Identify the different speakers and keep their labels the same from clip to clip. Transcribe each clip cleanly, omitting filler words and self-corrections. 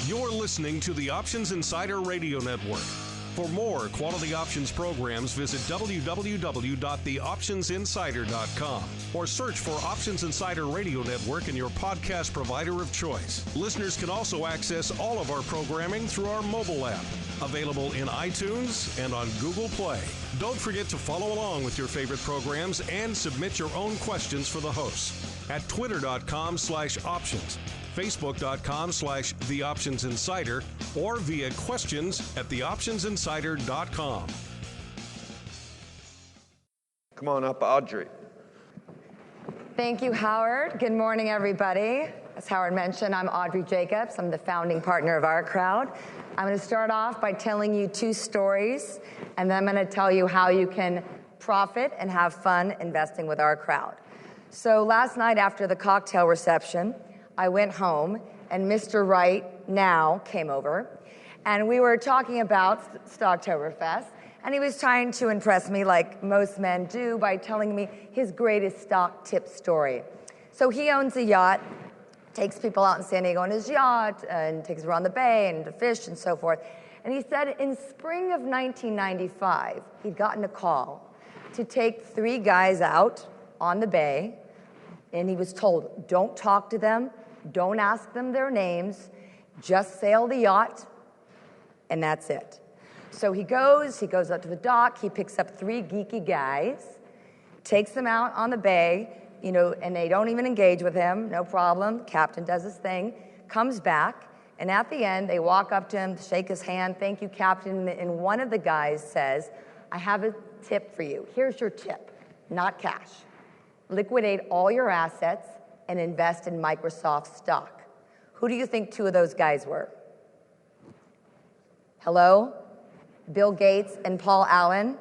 Speaker 1: You're listening to the Options Insider Radio Network. For more quality options programs, visit www.theoptionsinsider.com or search for Options Insider Radio Network in your podcast provider of choice. Listeners can also access all of our programming through our mobile app, available in iTunes and on Google Play. Don't forget to follow along with your favorite programs and submit your own questions for the hosts at twitter.com/options. Facebook.com/TheOptionsInsider or via questions at TheOptionsInsider.com.
Speaker 2: Come on up, Audrey.
Speaker 3: Thank you, Howard. Good morning, everybody. As Howard mentioned, I'm Audrey Jacobs. I'm the founding partner of our crowd. I'm going to start off by telling you two stories, and then I'm going to tell you how you can profit and have fun investing with our crowd. So last night after the cocktail reception, I went home, and Mr. Right now came over, and we were talking about Stocktoberfest, and he was trying to impress me like most men do by telling me his greatest stock tip story. So he owns a yacht, takes people out in San Diego on his yacht, and takes around the bay and to fish and so forth. And he said in spring of 1995, he'd gotten a call to take 3 guys out on the bay, and he was told, don't talk to them, don't ask them their names, just sail the yacht, and that's it. So he goes up to the dock, he picks up 3 geeky guys, takes them out on the bay, and they don't even engage with him, no problem. Captain does his thing, comes back, and at the end, they walk up to him, shake his hand, thank you, Captain, and one of the guys says, I have a tip for you. Here's your tip, not cash. Liquidate all your assets and invest in Microsoft stock. Who do you think 2 of those guys were? Hello? Bill Gates and Paul Allen.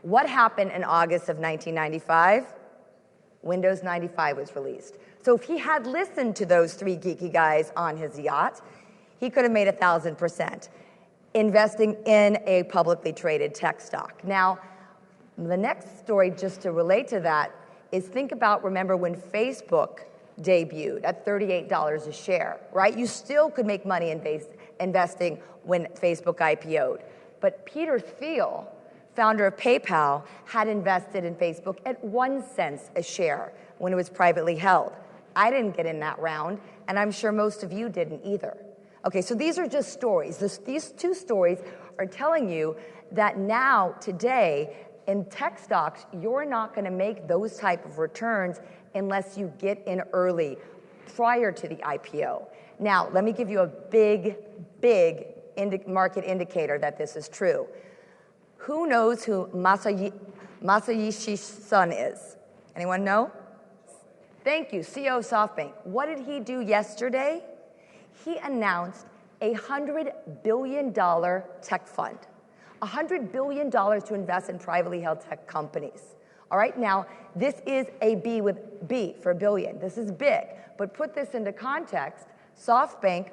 Speaker 3: What happened in August of 1995? Windows 95 was released. So if he had listened to those 3 geeky guys on his yacht, he could have made 1,000% investing in a publicly traded tech stock. Now, the next story just to relate to that is remember when Facebook debuted at $38 a share, right? You still could make money investing when Facebook IPO'd. But Peter Thiel, founder of PayPal, had invested in Facebook at 1 cent a share when it was privately held. I didn't get in that round, and I'm sure most of you didn't either. Okay, so these are just stories. These 2 stories are telling you that now, today, in tech stocks, you're not going to make those type of returns unless you get in early, prior to the IPO. Now, let me give you a big market indicator that this is true. Who knows who Masayoshi Son is? Anyone know? Thank you, CEO of SoftBank. What did he do yesterday? He announced a $100 billion tech fund. $100 billion to invest in privately held tech companies. All right, now, this is a B with B for billion. This is big. But put this into context, SoftBank, a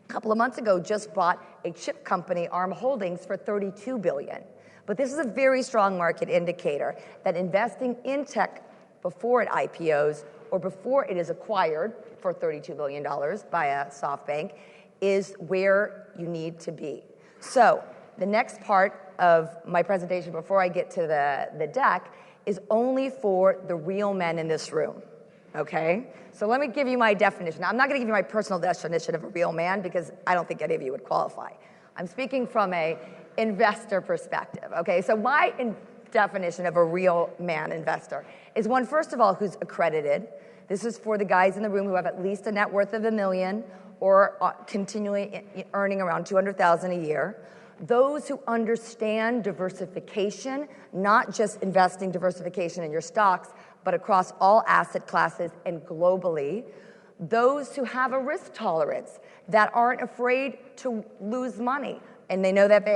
Speaker 3: couple of months ago, just bought a chip company, ARM Holdings, for $32 billion. But this is a very strong market indicator that investing in tech before it IPOs or before it is acquired for $32 billion by a SoftBank is where you need to be. So the next part of my presentation before I get to the deck is only for the real men in this room, okay? So let me give you my definition. Now, I'm not gonna give you my personal definition of a real man because I don't think any of you would qualify. I'm speaking from a investor perspective, okay? So my definition of a real man investor is one, first of all, who's accredited. This is for the guys in the room who have at least a net worth of $1 million or continually earning around $200,000 a year. Those who understand diversification, not just investing diversification in your stocks, but across all asset classes and globally. Those who have a risk tolerance, that aren't afraid to lose money, and they know that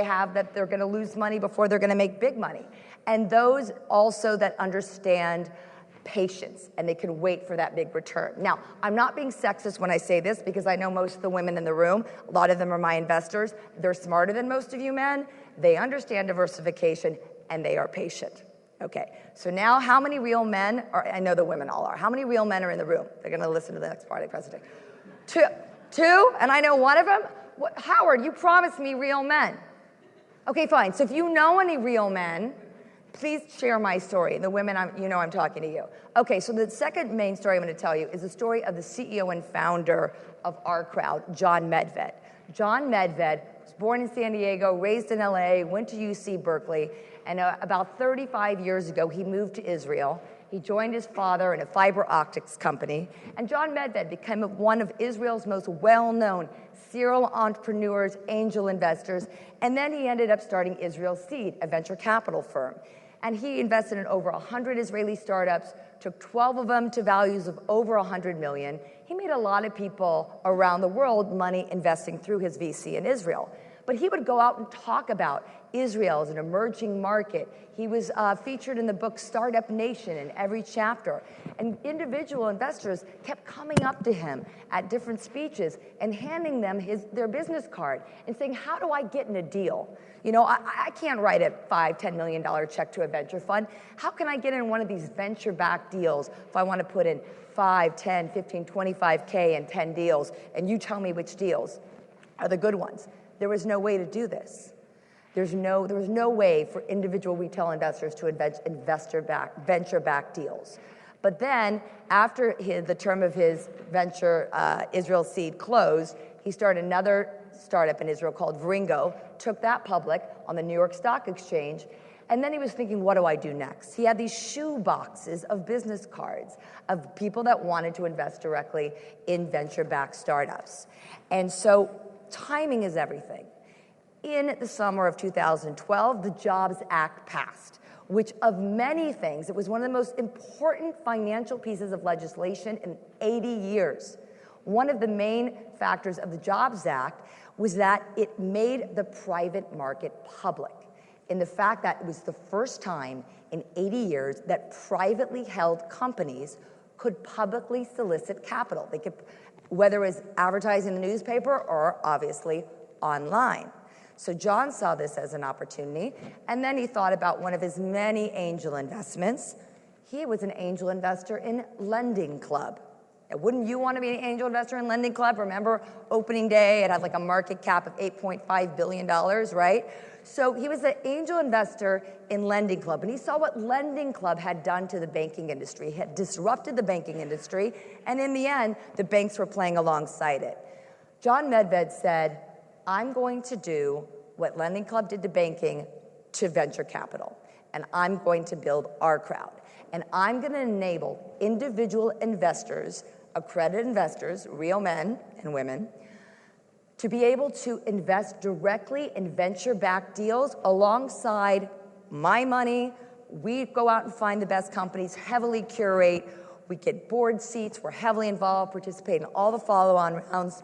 Speaker 3: they're gonna lose money before they're gonna make big money. And those also that understand patience, and they can wait for that big return. Now, I'm not being sexist when I say this because I know most of the women in the room, a lot of them are my investors. They're smarter than most of you men. They understand diversification, and they are patient. Okay, so now how many real men are, I know the women all are, how many real men are in the room? They're gonna listen to the next part of the presentation. Two, and I know one of them Howard, you promised me real men. Okay, fine. So if you know any real men, please share my story. The women, I'm talking to you. Okay, so the second main story I'm going to tell you is the story of the CEO and founder of our crowd, John Medved. John Medved was born in San Diego, raised in LA, went to UC Berkeley, and about 35 years ago, he moved to Israel. He joined his father in a fiber optics company, and John Medved became one of Israel's most well-known serial entrepreneurs, angel investors, and then he ended up starting Israel Seed, a venture capital firm. And he invested in over 100 Israeli startups, took 12 of them to values of over 100 million. He made a lot of people around the world money investing through his VC in Israel. But he would go out and talk about Israel as an emerging market. He was featured in the book Startup Nation in every chapter. And individual investors kept coming up to him at different speeches and handing them their business card and saying, how do I get in a deal? You know, I can't write a $5-10 million check to a venture fund. How can I get in one of these venture-backed deals if I want to put in 5, 10, 15, 25K in 10 deals, and you tell me which deals are the good ones? There was no way to do this. There was no way for individual retail investors to invest venture-backed deals. But then, after the term of his venture, Israel Seed, closed, he started another startup in Israel called Vringo, took that public on the New York Stock Exchange, and then he was thinking, what do I do next? He had these shoe boxes of business cards of people that wanted to invest directly in venture-backed startups. And so timing is everything. In the summer of 2012, the Jobs Act passed, which of many things, it was one of the most important financial pieces of legislation in 80 years. One of the main factors of the Jobs Act was that it made the private market public, in the fact that it was the first time in 80 years that privately held companies could publicly solicit capital. They could, whether it was advertising in the newspaper or obviously online. So John saw this as an opportunity, and then he thought about one of his many angel investments. He was an angel investor in Lending Club. And wouldn't you want to be an angel investor in Lending Club? Remember opening day, it had like a market cap of $8.5 billion, right? So he was an angel investor in Lending Club, and he saw what Lending Club had done to the banking industry. It had disrupted the banking industry, and in the end, the banks were playing alongside it. John Medved said, I'm going to do what Lending Club did to banking to venture capital, and I'm going to build our crowd. And I'm going to enable individual investors, accredited investors, real men and women, to be able to invest directly in venture-backed deals alongside my money. We go out and find the best companies, heavily curate. We get board seats. We're heavily involved, participate in all the follow-on rounds.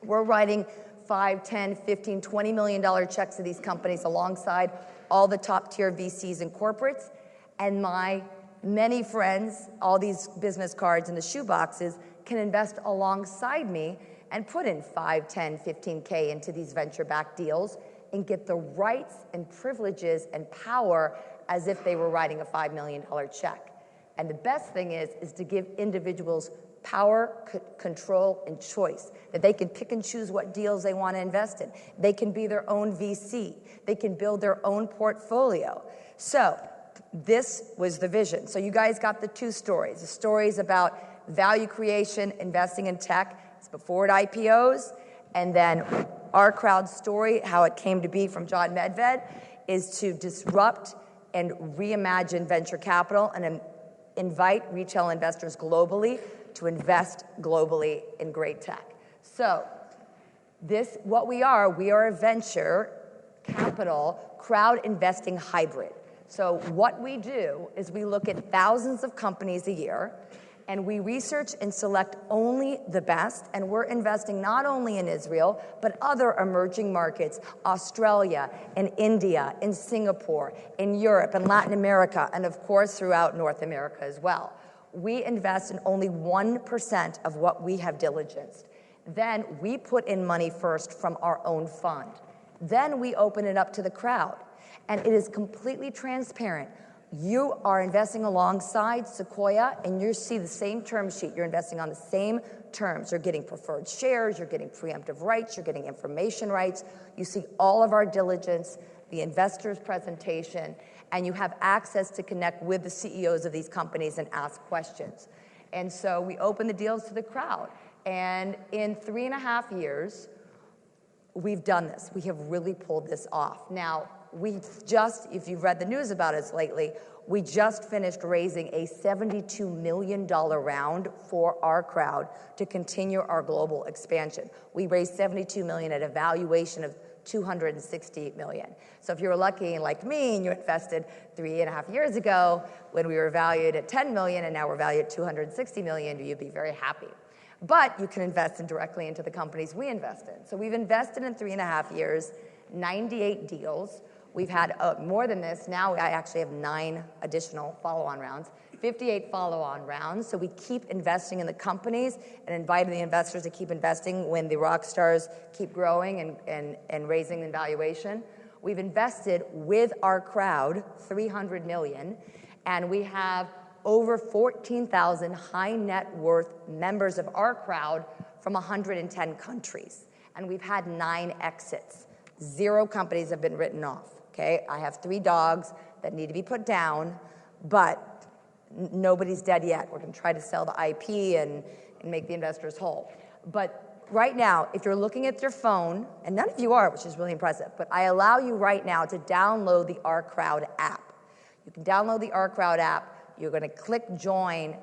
Speaker 3: We're writing $5, $10, $15, $20 million checks to these companies alongside all the top-tier VCs and corporates. And my many friends, all these business cards in the shoe boxes, can invest alongside me and put in 5, 10, 15K into these venture-backed deals and get the rights and privileges and power as if they were writing a $5 million check. And the best thing is to give individuals power, control, and choice, that they can pick and choose what deals they want to invest in. They can be their own VC. They can build their own portfolio. So this was the vision. So you guys got the two stories. The stories about value creation, investing in tech, it's before it IPOs, and then our crowd story, how it came to be from John Medved, is to disrupt and reimagine venture capital and invite retail investors globally to invest globally in great tech. So what we are a venture capital crowd investing hybrid. So what we do is we look at thousands of companies a year, and we research and select only the best, and we're investing not only in Israel, but other emerging markets, Australia and India and Singapore, in Europe and Latin America, and of course throughout North America as well. We invest in only 1% of what we have diligenced. Then we put in money first from our own fund. Then we open it up to the crowd. And it is completely transparent. You are investing alongside Sequoia, and you see the same term sheet. You're investing on the same terms. You're getting preferred shares, you're getting preemptive rights, you're getting information rights. You see all of our diligence, the investors' presentation, and you have access to connect with the CEOs of these companies and ask questions. And so we open the deals to the crowd. And in 3.5 years, we've done this. We have really pulled this off. Now, if you've read the news about us lately, we just finished raising a $72 million round for our crowd to continue our global expansion. We raised $72 million at a valuation of $260 million. So if you were lucky like me and you invested 3.5 years ago when we were valued at $10 million and now we're valued at $260 million, you'd be very happy. But you can invest directly into the companies we invest in. So we've invested in 3.5 years, 98 deals. We've had more than this. Now I actually have 9 additional follow-on rounds, 58 follow-on rounds. So we keep investing in the companies and inviting the investors to keep investing when the rock stars keep growing and raising in valuation. We've invested with our crowd $300 million, and we have over 14,000 high net worth members of our crowd from 110 countries. And we've had 9 exits. 0 companies have been written off. Okay, I have 3 dogs that need to be put down, but nobody's dead yet. We're going to try to sell the IP and make the investors whole. But right now, if you're looking at your phone, and none of you are, which is really impressive, but I allow you right now to download the Our Crowd app. You can download the Our Crowd app. You're going to click join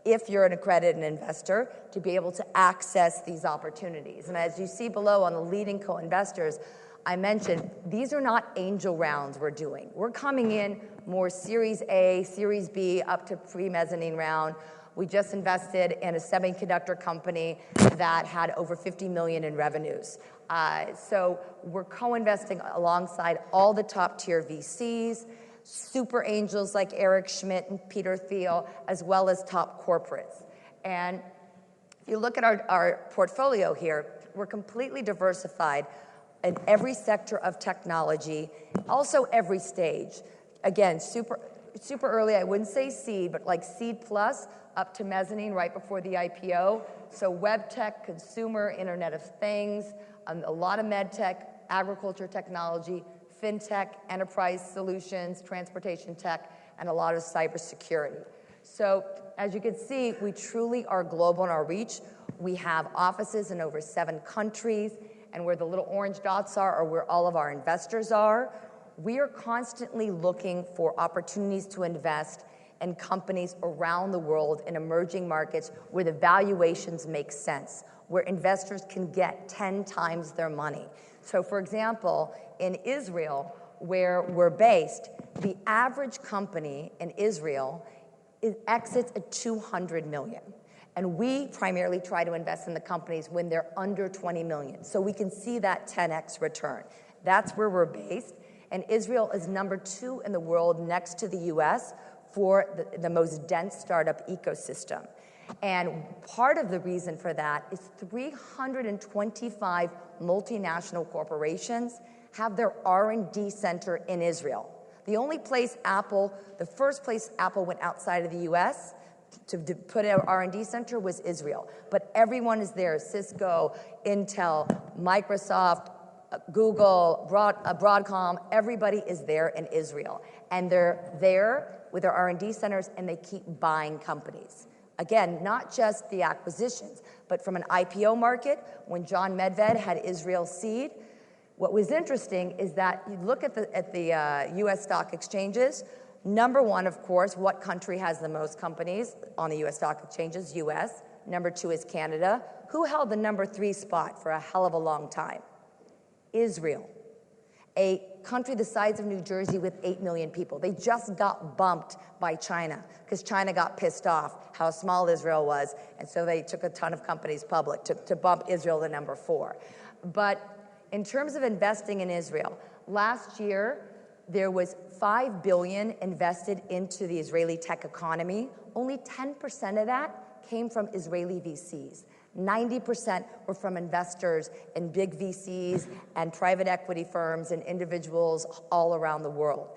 Speaker 3: if you're an accredited investor to be able to access these opportunities. And as you see below on the leading co-investors, I mentioned these are not angel rounds we're doing. We're coming in more Series A, Series B, up to pre-mezzanine round. We just invested in a semiconductor company that had over 50 million in revenues. So we're co-investing alongside all the top-tier VCs, super angels like Eric Schmidt and Peter Thiel, as well as top corporates. And if you look at our portfolio here, we're completely diversified in every sector of technology, also every stage. Again, super early, I wouldn't say seed, but like seed plus up to mezzanine right before the IPO. So web tech, consumer, Internet of Things, a lot of med tech, agriculture technology, fintech, enterprise solutions, transportation tech, and a lot of cybersecurity. So as you can see, we truly are global in our reach. We have offices in over 7 countries, and where the little orange dots are where all of our investors are. We are constantly looking for opportunities to invest in companies around the world in emerging markets where the valuations make sense, where investors can get 10 times their money. So for example, in Israel, where we're based, the average company in Israel exits at 200 million. And we primarily try to invest in the companies when they're under 20 million. So we can see that 10x return. That's where we're based. And Israel is number 2 in the world next to the US for the most dense startup ecosystem. And part of the reason for that is 325 multinational corporations have their R&D center in Israel. The first place Apple went outside of the US to put an R&D center was Israel. But everyone is there, Cisco, Intel, Microsoft, Google, Broadcom, everybody is there in Israel. And they're there with their R&D centers, and they keep buying companies. Again, not just the acquisitions, but from an IPO market, when John Medved had Israel Seed, what was interesting is that you look at the U.S. stock exchanges. Number 1, of course, what country has the most companies on the U.S. stock exchanges? U.S. Number 2 is Canada. Who held the number 3 spot for a hell of a long time? Israel, a country the size of New Jersey with 8 million people. They just got bumped by China because China got pissed off how small Israel was, and so they took a ton of companies public to bump Israel to number 4. But in terms of investing in Israel, last year there was $5 billion invested into the Israeli tech economy. Only 10% of that came from Israeli VCs. 90% were from investors in big VCs and private equity firms and individuals all around the world.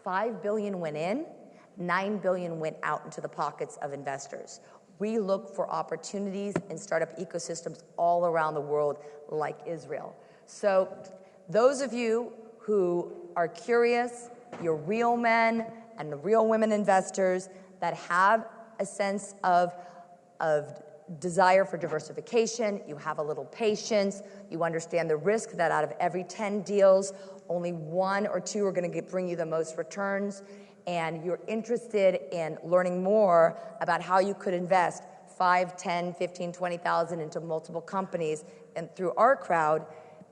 Speaker 3: $5 billion went in, $9 billion went out into the pockets of investors. we look for opportunities in startup ecosystems all around the world, like Israel. So those of you who are curious, you're real men and the real women investors that have a sense of desire for diversification, you have a little patience, you understand the risk that out of every 10 deals, only 1 or 2 are going to bring you the most returns, and you're interested in learning more about how you could invest 5, 10, 15, 20,000 into multiple companies and through our crowd,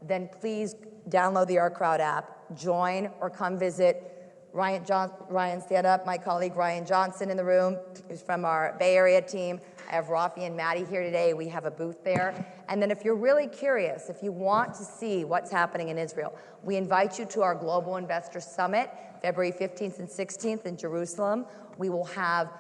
Speaker 3: then please download the Our Crowd app, join or come visit. Ryan, stand up. My colleague Ryan Johnson in the room, who's from our Bay Area team. I have Rafi and Maddie here today. We have a booth there. And then if you're really curious, if you want to see what's happening in Israel, we invite you to our Global Investor Summit, February 15th and 16th in Jerusalem. We will have,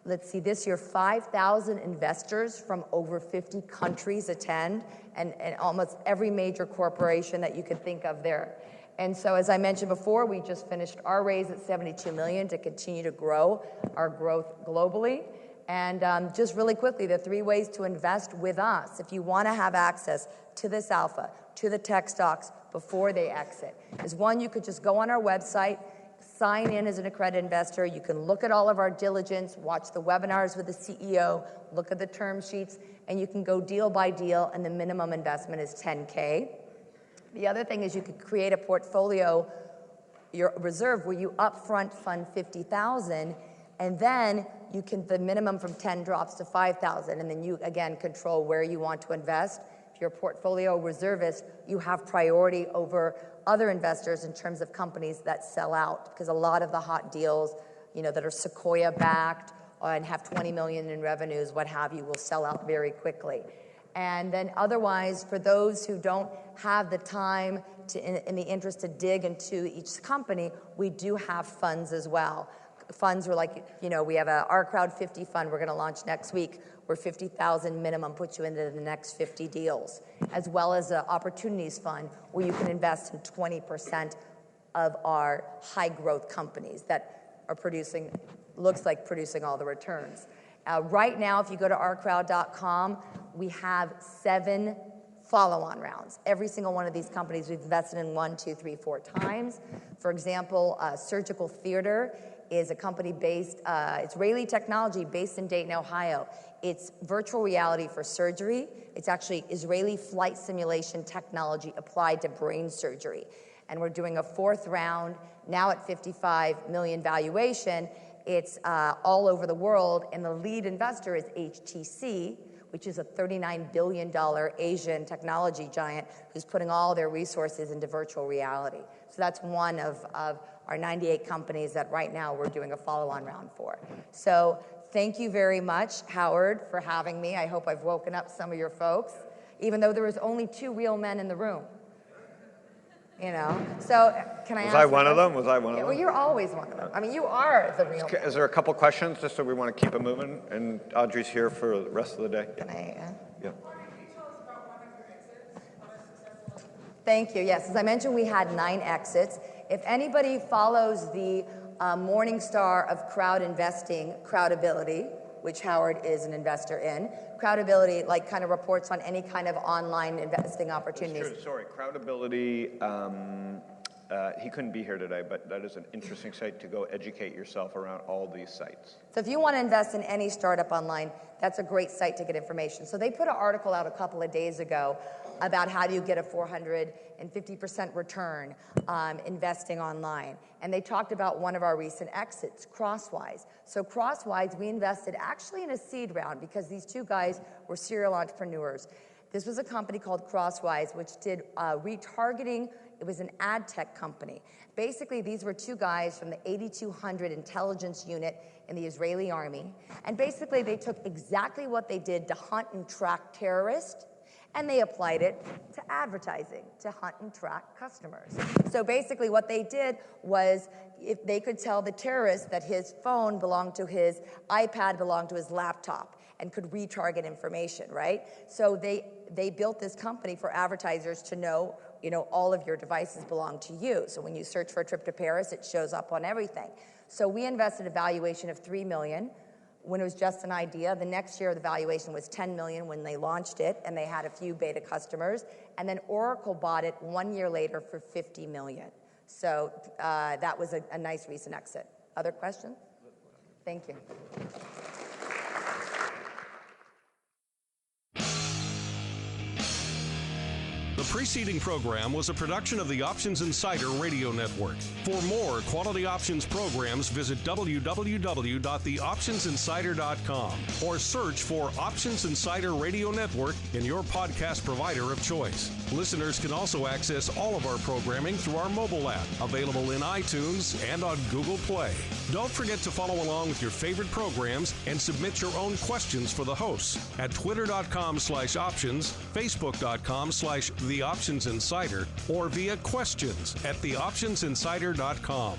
Speaker 3: let's see, this year 5,000 investors from over 50 countries attend, and almost every major corporation that you could think of there. And so, as I mentioned before, we just finished our raise at $72 million to continue to grow our growth globally. And just really quickly, the 3 ways to invest with us, if you want to have access to this alpha, to the tech stocks before they exit, is 1, you could just go on our website, sign in as an accredited investor. You can look at all of our diligence, watch the webinars with the CEO, look at the term sheets, and you can go deal by deal, and the minimum investment is $10K. The other thing is you could create a portfolio, your reserve, where you upfront fund $50,000, and then you can, the minimum from 10 drops to 5,000, and then you again control where you want to invest. If you're a portfolio reservist, you have priority over other investors in terms of companies that sell out, because a lot of the hot deals, that are Sequoia backed and have 20 million in revenues, what have you, will sell out very quickly. And then otherwise, for those who don't have the time in the interest to dig into each company, we do have funds as well. Funds are like, we have our Crowd 50 fund we're going to launch next week, where 50,000 minimum puts you into the next 50 deals, as well as an opportunities fund where you can invest in 20% of our high growth companies that are producing all the returns. Right now, if you go to ourcrowd.com, we have 7 follow-on rounds. Every single one of these companies we've invested in 1, 2, 3, 4 times. For example, Surgical Theater is a company based, Israeli technology based in Dayton, Ohio. It's virtual reality for surgery. It's actually Israeli flight simulation technology applied to brain surgery. And we're doing a 4th round, now at 55 million valuation. It's all over the world, and the lead investor is HTC, which is a $39 billion Asian technology giant who's putting all their resources into virtual reality. So that's one of our 98 companies that right now we're doing a follow-on round for. So thank you very much, Howard, for having me. I hope I've woken up some of your folks, even though there was only 2 real men in the room. So can I ask?
Speaker 2: Was I one of them?
Speaker 3: Well, you're always one of them. I mean, you are the real man.
Speaker 2: Is there a couple questions, just so we want to keep it moving? And Audrey's here for the rest of the day.
Speaker 3: Can I?
Speaker 2: Yeah.
Speaker 3: Thank you. Yes, as I mentioned, we had 9 exits. If anybody follows the Morningstar of crowd investing, Crowdability, which Howard is an investor in, Crowdability kind of reports on any kind of online investing opportunities.
Speaker 2: That's true. Sorry, Crowdability. He couldn't be here today, but that is an interesting site to go educate yourself around all these sites.
Speaker 3: So if you want to invest in any startup online, that's a great site to get information. So they put an article out a couple of days ago about how do you get a 450% return investing online. And they talked about one of our recent exits, Crosswise. So Crosswise, we invested actually in a seed round because these 2 guys were serial entrepreneurs. This was a company called Crosswise, which did retargeting. It was an ad tech company. Basically, these were 2 guys from the 8200 intelligence unit in the Israeli army. And basically, they took exactly what they did to hunt and track terrorists, and they applied it to advertising, to hunt and track customers. So basically what they did was, if they could tell the terrorist that his phone belonged to his iPad, belonged to his laptop, and could retarget information, right? So they built this company for advertisers to know, all of your devices belong to you. So when you search for a trip to Paris, it shows up on everything. So we invested a valuation of $3 million. when it was just an idea. The next year, the valuation was $10 million when they launched it, and they had a few beta customers. And then Oracle bought it 1 year later for $50 million. So that was a nice recent exit. Other questions? Thank you.
Speaker 1: The preceding program was a production of the Options Insider Radio Network. For more quality options programs, visit www.theoptionsinsider.com or search for Options Insider Radio Network in your podcast provider of choice. Listeners can also access all of our programming through our mobile app, available in iTunes and on Google Play. Don't forget to follow along with your favorite programs and submit your own questions for the hosts at twitter.com/options, facebook.com/theoptionsinsider, or via questions at theoptionsinsider.com.